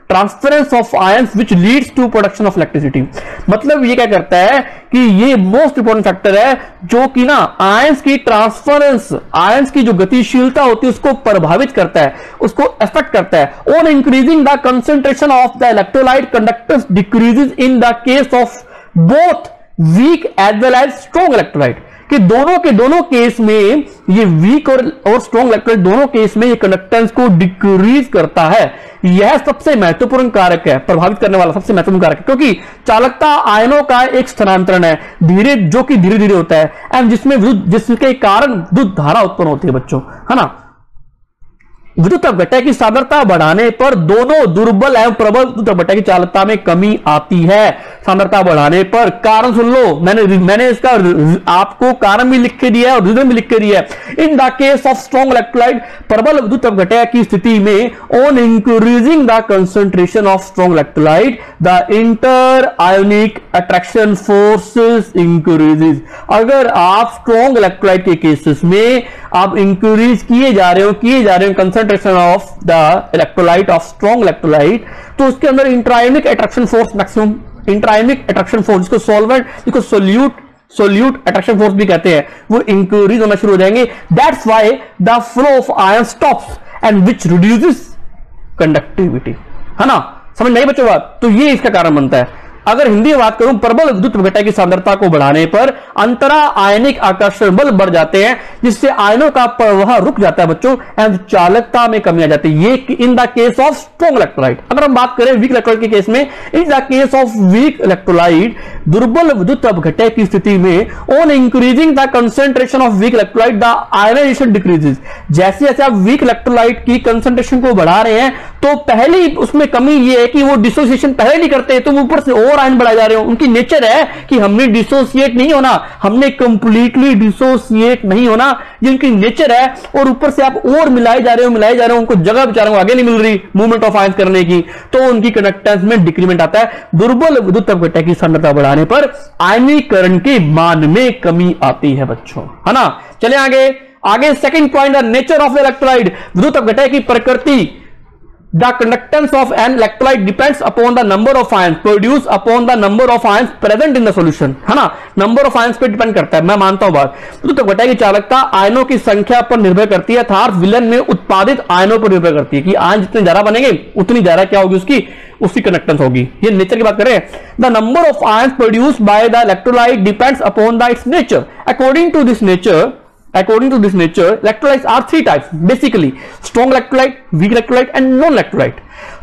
transference of ions which leads to production of electricity. मतलब ये क्या करता है कि ये मोस्ट इंपोर्टेंट फैक्टर है जो कि ना आयंस की ट्रांसफरेंस, आयंस की जो गतिशीलता होती है उसको प्रभावित करता है, उसको अफेक्ट करता है। On increasing the concentration of the electrolyte, conductance decreases in the case of both weak as well as strong electrolyte, कि दोनों के दोनों केस में ये वीक और स्ट्रॉन्ग इलेक्ट्रोलाइट दोनों केस में ये कंडक्टेंस को डिक्रीज करता है। यह सबसे महत्वपूर्ण कारक है, प्रभावित करने वाला सबसे महत्वपूर्ण कारक है, क्योंकि चालकता आयनों का एक स्थानांतरण है धीरे, जो कि धीरे धीरे होता है, एंड जिसके कारण विद्युत धारा उत्पन्न होती है बच्चों, है ना। विद्युत अपघटय की सांद्रता बढ़ाने पर दोनों दुर्बल एवं प्रबल विद्युत अपघटय की चालकता में कमी आती है। सांद्रता बढ़ाने पर। कारण सुन लो, मैंने इसका आपको कारण भी लिख के दिया है और रीजन भी लिख के दिया है। इन the case of strong electrolyte, प्रबल विद्युत अपघटन की स्थिति में, on increasing the concentration of strong electrolyte the inter ionic attraction forces increases. अगर आप स्ट्रॉन्ग इलेक्ट्रोलाइट के केसेस में आप इंक्रीज किए जा रहे हो concentration of the electrolyte of strong electrolyte, तो उसके अंदर intraionic attraction force maximum, intraionic attraction force जिसको सॉल्वेंट, जिसको सोल्यूट अट्रैक्शन फोर्स भी कहते हैं, वो इंक्रीज होना शुरू हो जाएंगे। That's why the flow of ion stops and which reduces conductivity, है ना, समझ नहीं बच्चों बात। तो ये इसका कारण बनता है। अगर हिंदी में बात करूं, प्रबल विद्युत अपघटन की सांद्रता को बढ़ाने पर अंतरा आयनिक आकर्षण बल बढ़ जाते हैं, जिससे आयनों का प्रवाह रुक जाता है बच्चों, एंड चालकता में कमी आ जाती है। ये in the case of strong electrolyte. अगर हम बात करें वीक इलेक्ट्रोलाइट के केस में, in the case of weak electrolyte, दुर्बल विद्युत अपघटन की स्थिति में, on increasing the concentration of weak electrolyte the ionisation decreases. जैसे जैसे आप वीक इलेक्ट्रोलाइट की कंसेंट्रेशन को बढ़ा रहे हैं, तो पहले उसमें कमी ये है कि वो डिसोसिएशन पहले नहीं करते, तो ऊपर से और आयन बढ़ाए जा रहे हो। उनकी नेचर है कि हमने डिसोसिएट नहीं होना, हमने कंप्लीटली डिसोसिएट नहीं होना, ये उनकी नेचर है। और ऊपर से आप और मिलाए जा रहे हो, उनको जगह बेचारों को आगे नहीं मिल रही मूवमेंट ऑफ आयंस करने की, तो उनकी कंडक्टेंस में डिक्रीमेंट आता है। दुर्बल विद्युत अपघटन की सांद्रता बढ़ाने पर आयनीकरण के मान में कमी आती है बच्चों, है ना। चले आगे second point, the nature of the electrolyte, विद्युत अपघटन की प्रकृति। The conductance of an electrolyte depends upon the number of ions produced upon the number of ions present in the solution, है ना, नंबर ऑफ आयंस पे depend करता है, मैं मानता हूं बात। विद्युत अपघटन की चालकता आयनों की संख्या पर निर्भर करती है, अर्थात विलयन में उत्पादित आयनों पर निर्भर करती है कि आयन जितने ज्यादा बनेंगे उतनी ज्यादा क्या होगी, उसकी कंडक्टेंस होगी। ये नेचर की बात करें, the number of ions produced by the electrolyte depends upon the it's nature. According to this nature, electrolytes are three types basically: strong electrolyte, weak electrolyte and non-electrolyte.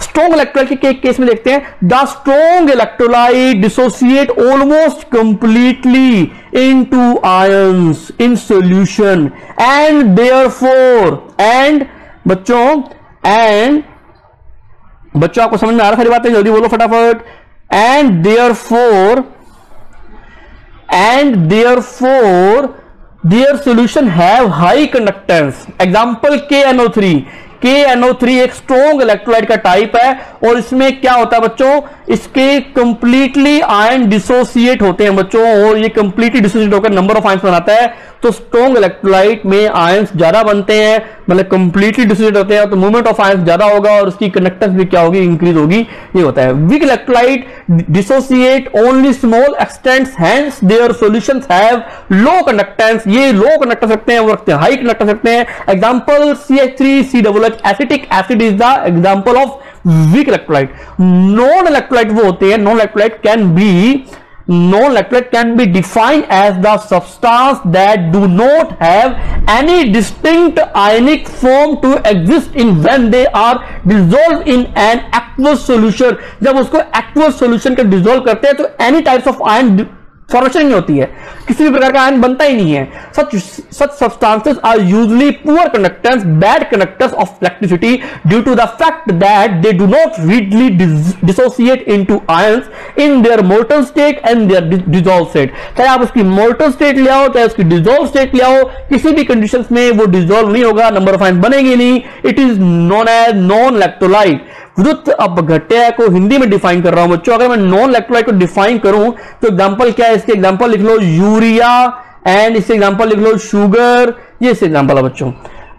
Strong electrolyte के case में देखते हैं, the strong electrolyte dissociate almost completely into ions in solution and therefore बच्चों आपको समझ में आ रहा सारी बातें, जल्दी बोलो फटाफट। and therefore their solution have high conductance. Example KNO3 एक स्ट्रॉन्ग इलेक्ट्रोलाइट का टाइप है, और इसमें क्या होता है बच्चों, इसके कंप्लीटली आयन डिसोसिएट होते हैं बच्चों, और ये कंप्लीटली डिसोसिएट होकर नंबर ऑफ आयंस बनाता है। तो स्ट्रॉन्ग इलेक्ट्रोलाइट में आयंस ज्यादा बनते हैं, मतलब कंप्लीटली डिसोसिएट होते हैं, तो मूवमेंट ऑफ आयंस ज्यादा होगा और उसकी कंडक्टेंस भी क्या होगी, इंक्रीज होगी, ये होता है। Weak electrolyte dissociate only small extents, hence their solutions have low conductance. ये लो कंडक्टेंस रखते हैं, वो रखते हैं हाई कंडक्टेंस रखते हैं। Example CH3COOH acetic acid is the example of weak electrolyte. Non electrolyte वो होते हैं, non electrolyte can be defined as the substance that do not have any distinct ionic form to exist in when they are dissolved in an aqueous solution। जब उसको aqueous solution का dissolve करते हैं तो any types of ion formation नहीं होती है, किसी भी प्रकार का आयन बनता ही नहीं है। such substances are usually poor conductors, bad conductors of electricity due to the fact that they do not readily dissociate into ions in their molten state and their dissolved state। चाहे आप उसकी molten state ले आओ, चाहे उसकी dissolved state ले आओ, किसी भी कंडीशंस में वो dissolve नहीं होगा, नंबर ऑफ आयन बनेंगे नहीं। It is known as non electrolyte. विद्युत अपघटन को हिंदी में डिफाइन कर रहा हूं बच्चों। अगर मैं नॉन इलेक्ट्रोलाइट को डिफाइन करूं तो एग्जांपल क्या है, इसके एग्जांपल लिख लो यूरिया, एंड इससे एग्जांपल लिख लो शुगर, ये इससे एग्जांपल है बच्चों।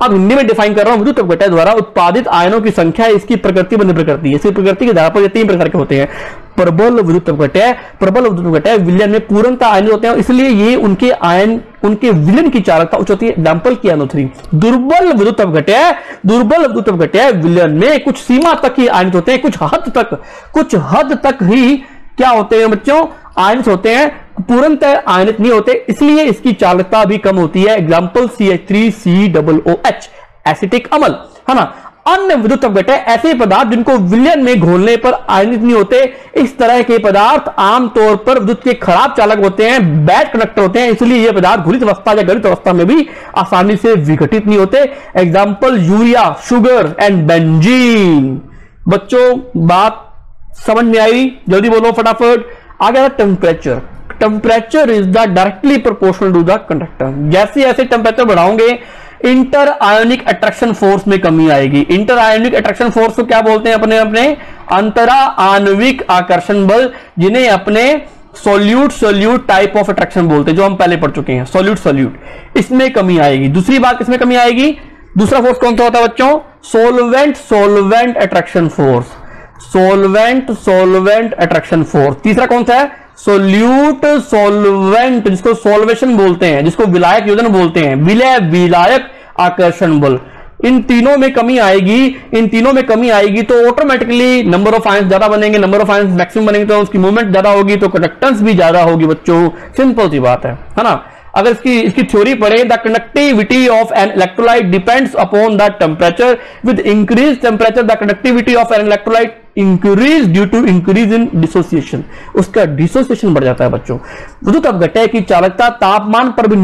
अब हिंदी में डिफाइन कर रहा हूं, विद्युत अपघटन द्वारा उत्पादित आयनों की संख्या इसकी प्रकृति पर निर्भर करती है। इसकी प्रकृति के आधार पर तीन प्रकार के होते हैं। प्रबल विद्युत अपघटन विलयन में पूर्णतः आयन होते हैं, इसलिए ये उनके विलयन की चालकता उच्च होती है। Example KNO3। दुर्बल विद्युत अपघटन विलयन में कुछ सीमा तक ही आयनित होते हैं, कुछ हद तक ही क्या होते हैं बच्चों, आयनित होते हैं, पूर्णतः आयनित नहीं होते, इसलिए इसकी चालकता भी कम होती है। एग्जांपल CH3COOH एसिटिक अम्ल, है ना। अन्य विद्युत अपघटन ऐसे पदार्थ जिनको विलयन में घोलने पर आयनित नहीं होते। इस तरह के पदार्थ आमतौर पर विद्युत के खराब चालक होते हैं, बैड कंडक्टर होते हैं, इसलिए ये पदार्थ घुलित अवस्था या गलित अवस्था में भी आसानी से विघटित नहीं होते। Example urea, sugar and benzene. बच्चों बात समझ में आई, जल्दी बोलो फटाफट। आगे temperature. Temperature is the directly proportional to the conductance. जैसे जैसे टेम्परेचर बढ़ाओगे इंटर आयोनिक अट्रैक्शन फोर्स में कमी आएगी। इंटर आयोनिक अट्रैक्शन फोर्स को क्या बोलते हैं? अपने अंतरा आणविक आकर्षण बल, जिन्हें अपने सोल्यूट टाइप ऑफ अट्रैक्शन बोलते हैं, जो हम पहले पढ़ चुके हैं, सोल्यूट। इसमें कमी आएगी। दूसरी बात, किसमें कमी आएगी? दूसरा फोर्स कौन सा होता है बच्चों? Solvent attraction force, solvent attraction force. तीसरा कौन सा है? सोल्वेंट, जिसको सोल्वेशन बोलते हैं, जिसको विलायक योजन बोलते हैं, विलायक आकर्षण बल। इन तीनों में कमी आएगी तो ऑटोमेटिकली नंबर ऑफ आयंस ज्यादा बनेंगे, नंबर ऑफ आयंस मैक्सिमम बनेंगे तो उसकी मूवमेंट ज्यादा होगी, तो कंडक्टेंस भी ज्यादा होगी बच्चों। सिंपल सी बात है ना। अगर इसकी थ्योरी पढ़े, the conductivity of an electrolyte depends upon the temperature. With increase temperature the conductivity of an electrolyte increase due to increase in dissociation. उसका डिसोसिएशन बढ़ जाता है बच्चों। विद्युत अपघट्य की चालकता तापमान पर भी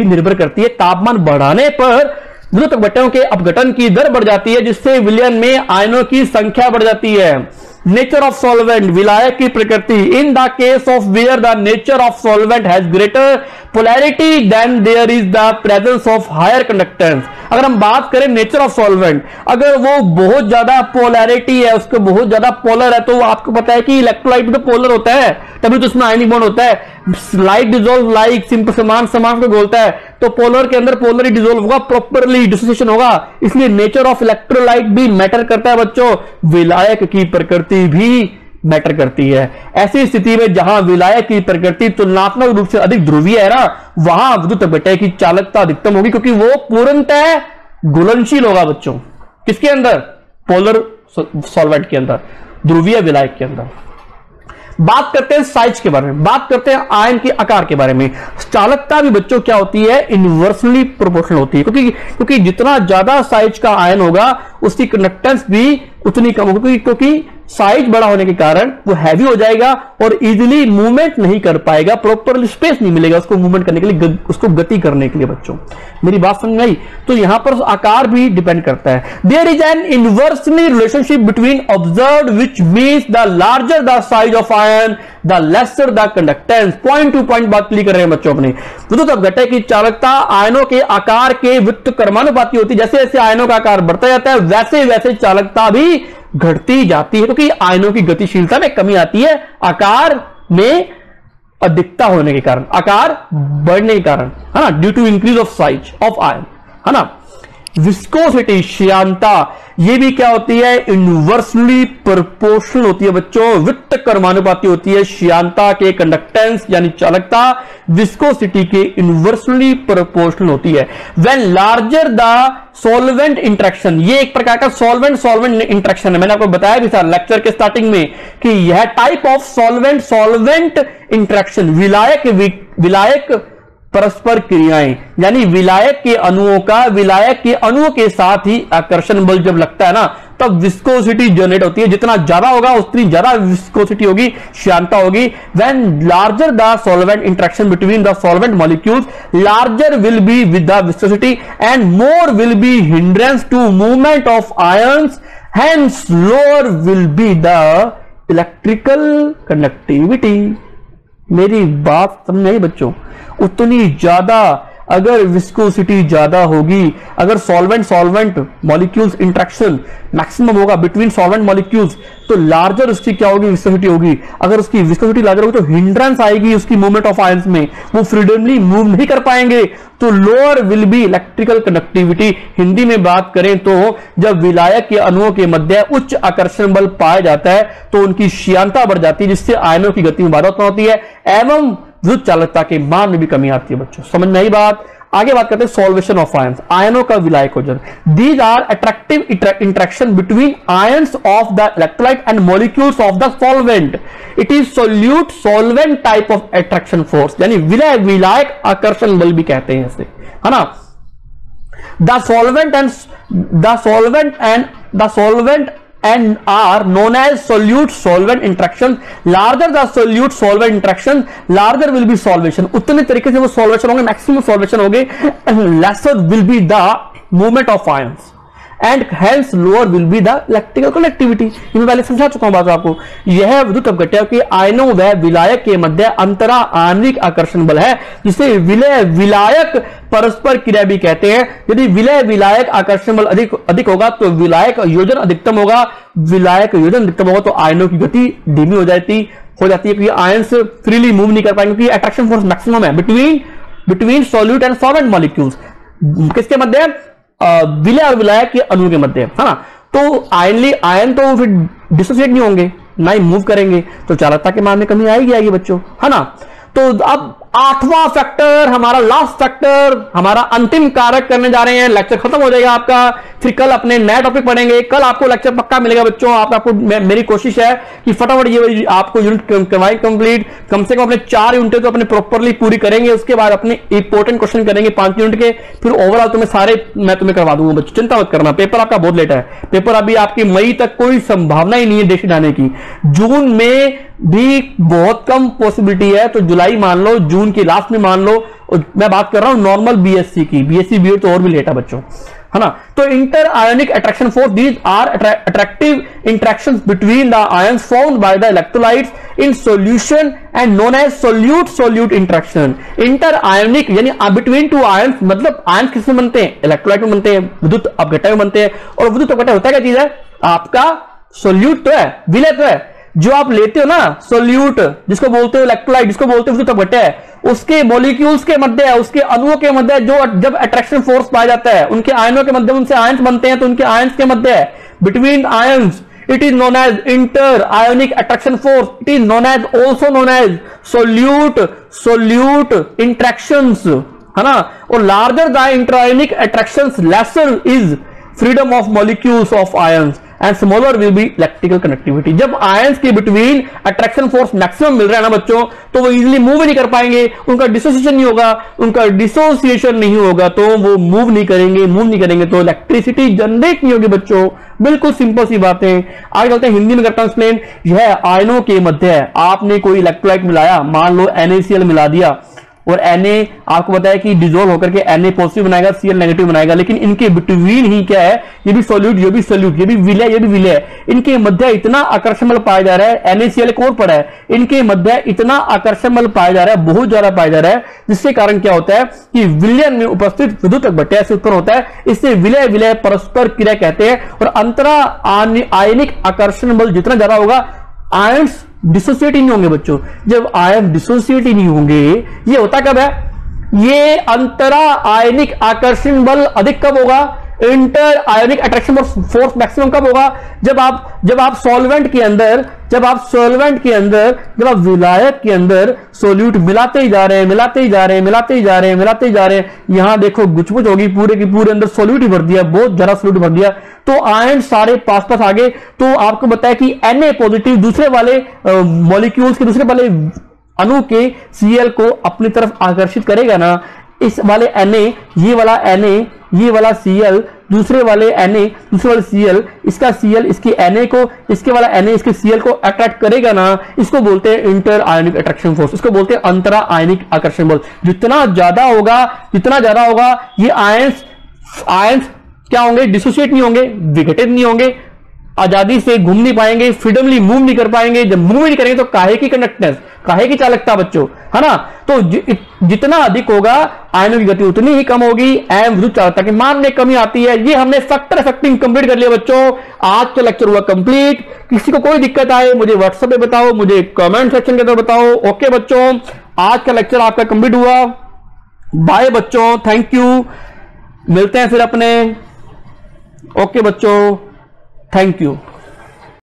निर्भर करती है। तापमान बढ़ाने पर विद्युत अपघट्यों के अपघटन की दर बढ़ जाती है, जिससे विलयन में आयनों की संख्या बढ़ जाती है। नेचर ऑफ सॉल्वेंट, विलायक की प्रकृति। In the case of where the nature of solvent has greater polarity then there is the presence of higher conductance. अगर हम बात करें नेचर ऑफ सॉल्वेंट, अगर वो बहुत ज्यादा पोलैरिटी है, उसको बहुत ज्यादा पोलर है, तो आपको पता है कि इलेक्ट्रोलाइट भी तो पोलर होता है, तभी तो उसमें आयनिक बॉन्ड होता है। लाइट डिसॉल्व लाइक, सिंपल समान को बोलता है, तो पोलर के अंदर पोलर ही डिसॉल्व होगा, प्रॉपरली डिसोसिएशन होगा। इसलिए नेचर ऑफ इलेक्ट्रोलाइट भी मैटर करता है बच्चों। विलायक की प्रकृति भी मैटर करती है। ऐसी स्थिति में जहां विलायक की प्रकृति तुलनात्मक रूप से अधिक ध्रुवीय है ना, वहां विद्युत अपघट्य की चालकता अधिकतम होगी, क्योंकि वो पूर्णतः घुलनशील होगा बच्चों। किसके अंदर? पोलर सॉल्वेंट के अंदर, ध्रुवीय विलायक के अंदर। बात करते हैं साइज के बारे में, बात करते हैं आयन के आकार के बारे में। चालकता भी बच्चों क्या होती है? इनवर्सली प्रोपोर्शनल होती है, क्योंकि जितना ज्यादा साइज का आयन होगा उसकी कंडक्टेंस भी उतनी कम होगी, क्योंकि साइज बड़ा होने के कारण वो हैवी हो जाएगा और इजीली मूवमेंट नहीं कर पाएगा, प्रॉपर स्पेस नहीं मिलेगा उसको मूवमेंट करने के लिए, उसको गति करने के लिए बच्चों। मेरी बात समझ आई? तो यहां पर आकार भी डिपेंड करता है। There is an inversely relationship between observed which means the larger the size of ion the lesser the conductance. Point to point बात क्लियर कर रहे हैं बच्चों अपने। विद्युत अपघट्य की चालकता आयनों के आकार के व्युत्क्रमानुपाती होती है। जैसे जैसे आयनों का आकार बढ़ता जाता है वैसे वैसे चालकता भी घटती जाती है, क्योंकि आयनों की गतिशीलता में कमी आती है आकार में अधिकता होने के कारण, आकार बढ़ने के कारण, है ना, due to increase of size of ion, है ना। विस्कोसिटी, श्यानता, ये भी क्या होती है? इनवर्सली प्रोपोर्शनल होती है बच्चों, व्युत्क्रमानुपाती होती है श्यानता के कंडक्टेंस यानी चालकता विस्कोसिटी के इनवर्सली प्रोपोर्शनल होती है। When larger the solvent interaction, ये एक प्रकार का सॉल्वेंट इंटरेक्शन है। मैंने आपको बताया भी था लेक्चर के स्टार्टिंग में कि यह टाइप ऑफ सॉल्वेंट इंटरेक्शन, विलायक परस्पर क्रियाएं, यानी विलायक के अणुओं के साथ ही आकर्षण बल जब लगता है ना, तब विस्कोसिटी जनरेट होती है। जितना ज्यादा होगा उतनी ज्यादा विस्कोसिटी होगी, श्यानता होगी। When larger the solvent interaction between the solvent molecules, larger will be with the viscosity and more will be hindrance to movement of ions, hence lower will be the electrical conductivity. मेरी बात समझ आई बच्चों? उतनी ज्यादा अगर viscosity ज्यादा होगी, अगर सॉल्वेंट मॉलिक्यूल्स इंटरेक्शन मैक्सिमम होगा बिटवीन सॉल्वेंट मॉलिक्यूल्स, तो लार्जर उसकी क्या होगी? विस्कोसिटी होगी। अगर उसकी विस्कोसिटी लार्जर होगी तो हिंड्रेंस आएगी उसकी मूवमेंट ऑफ आयंस में, वो फ्रीडमली मूव नहीं कर पाएंगे। तो lower will be electrical conductivity. Hindi में बात करें तो जब विलायक के अणुओं के मध्य उच्च आकर्षण बल पाया जाता है तो उनकी श्यानता बढ़ जाती है, जिससे आयनों की गति में बाधा उत्पन्न होती है एवं विद्युत चालकता के मान में भी कमी आती है बच्चों। समझ में आई बात? आगे बात करते हैं सॉल्वेशन ऑफ आयंस, आयनों का विलायकोजन। These are attractive interaction between ions of the electrolyte and molecules of the solvent. It is solvent type of attraction force, यानी विलायक आकर्षण बल भी कहते हैं इसे, है ना। The solvent and are known as solute solvent interactions. Larger the solute solvent interaction, larger will be solvation. उतने तरीके से वो solvation होंगे, maximum solvation होंगे, and lesser will be the movement of ions. And hence lower will be the electrical conductivity. मैं पहले समझा चुका हूं बात आपको। यह विद्युत अपघट्य के आयनों व विलायक के मध्य अंतरा आणविक आकर्षण बल है, जिसे विलय विलायक परस्पर क्रिया भी कहते हैं। यदि विलय विलायक आकर्षण बल अधिक होगा तो विलायक योजन अधिकतम होगा, विलायक योजन अधिकतम होगा तो आयनों की गति धीमी हो जाती है, क्योंकि आयंस फ्रीली मूव नहीं कर पाएंगे, क्योंकि अट्रैक्शन फोर्स मैक्सिमम है between solute and solvent molecules. किसके मध्य? विलय और विलायक के अणु के मध्य, है ना। तो आयन तो फिर डिसोसिएट नहीं होंगे, ना ही मूव करेंगे, तो चालकता के मान में कमी आएगी बच्चों, है ना। तो अब 8वां फैक्टर, हमारा लास्ट फैक्टर, हमारा अंतिम कारक करने जा रहे हैं। लेक्चर खत्म हो जाएगा आपका, फिर कल अपने नया टॉपिक पढ़ेंगे। कल आपको लेक्चर पक्का मिलेगा बच्चों। आपको मेरी कोशिश है कि फटाफट ये आपको यूनिट करवाएं कंप्लीट। कम से कम अपने 4 यूनिट तो अपने प्रॉपरली पूरी करेंगे, उसके बाद अपने इंपॉर्टेंट क्वेश्चन करेंगे 5 यूनिट के, फिर ओवरऑल मैं तुम्हें करवा दूंगा बच्चों, चिंता मत करना। पेपर आपका बहुत लेट है, पेपर अभी आपकी मई तक कोई संभावना ही नहीं है डेट आने की। जून में भी बहुत कम पॉसिबिलिटी है, तो जुलाई मान लो, जून के लास्ट में मान लो। मैं बात कर रहा हूं नॉर्मल बीएससी की, बीएससी बीएड तो और भी लेट है बच्चों, है ना। तो inter ionic attraction force, these are attractive interactions between the ions formed by the electrolytes in solution and known as solute interaction. Inter ionic यानी बिटवीन टू आयंस, मतलब आयंस किसमें बनते हैं? इलेक्ट्रोलाइट में बनते हैं, विद्युत अपघट्य में बनते हैं। और विद्युत अपघट्य होता क्या चीज है? आपका सोल्यूट तो है, विलय तो है। जो आप लेते हो ना सोल्यूट, जिसको बोलते हो इलेक्ट्रोलाइट, जिसको बोलते हो विद्युत अपघट्य, उसके मॉलिक्यूल्स के मध्य, उसके अणुओं के मध्य जो जब अट्रैक्शन फोर्स पाया जाता है, उनके आयनों के मध्य उनसे आयंस बनते हैं, तो उनके आयंस के मध्य between ions it is known as inter ionic attraction force. It is known as also known as solute interactions, है ना। और larger the interionic attractions lesser is freedom of molecules of ions and smaller will be electrical connectivity. जब ions के between attraction force maximum मिल रहा है ना बच्चों, तो वो इजीली मूव नहीं कर पाएंगे, उनका डिसोसिएशन नहीं होगा, तो वो मूव नहीं करेंगे तो इलेक्ट्रिसिटी जनरेट नहीं होगी बच्चों। बिल्कुल सिंपल सी बात है। आगे चलते हैं, हिंदी में करता हूं एक्सप्लेन। यह आयनों के मध्य है, आपने कोई इलेक्ट्रोलाइट मिलाया, मान लो NaCl मिला दिया, और Na आपको बताया कि डिसॉल्व होकर के Na पॉजिटिव बनाएगा, Cl नेगेटिव बनाएगा, लेकिन इनके बिटवीन ही क्या है? ये भी सोल्यूट, ये भी सोल्यूट, ये भी विलय, इनके मध्य इतना आकर्षण बल पाया जा रहा है। NaCl एक और पड़ा है, इनके मध्य इतना आकर्षण बल पाया जा रहा है, बहुत ज्यादा पाया जा रहा है, जिसके कारण क्या होता है कि विलयन में उपस्थित विद्युत अपघट्य से उत्पन्न होता है। इससे विलय परस्पर क्रिया कहते हैं। और अंतरा आयनिक आकर्षण बल जितना ज्यादा होगा, आयंस डिसोसिएट ही नहीं होंगे बच्चों। जब आयन डिसोसिएट ही नहीं होंगे, ये होता कब है? ये अंतरा आयनिक आकर्षण बल अधिक कब होगा? Inter ionic attraction force maximum कब होगा? जब आप सॉल्वेंट के अंदर, जब आप विलायक के अंदर सोल्यूट मिलाते ही जा रहे हैं, यहां देखो गुचमुच होगी, पूरे की पूरे अंदर सोल्यूट ही भर दिया, बहुत ज्यादा सोल्यूट भर दिया, तो आयन सारे पास आ गए। तो आपको बताया कि Na पॉजिटिव दूसरे वाले मॉलिक्यूल्स के, दूसरे वाले अणु के Cl को अपनी तरफ आकर्षित करेगा ना। इस वाले Na, ये वाला Cl, दूसरे वाले Cl, इसका Cl इसके Na को, इसके वाला Na इसके Cl को अट्रैक्ट करेगा ना। इसको बोलते हैं इंटर आयोनिक अट्रैक्शन फोर्स, इसको बोलते हैं अंतरा आयनिक आकर्षण बल। जितना ज्यादा होगा ये आयंस क्या होंगे? डिसोसिएट नहीं होंगे, विघटित नहीं होंगे, आजादी से घूम नहीं पाएंगे, फ्रीडमली मूव नहीं कर पाएंगे। जब मूव नहीं करेंगे तो काहे की कंडक्टेंस, काहे की चालकता बच्चों, है ना। तो जितना अधिक होगा आयनों की गति उतनी ही कम होगी, एवं विद्युत चालकता के मान में कमी आती है। ये हमने फैक्टर इफेक्टिंग कंप्लीट कर लिया बच्चों। आज का लेक्चर हुआ कंप्लीट। किसी को कोई दिक्कत आए मुझे व्हाट्सएप पे बताओ, मुझे कमेंट सेक्शन के अंदर बताओ। ओके बच्चों, आज का लेक्चर आपका कंप्लीट हुआ। बाय बच्चों, थैंक यू, मिलते हैं फिर अपने। ओके बच्चों, थैंक यू।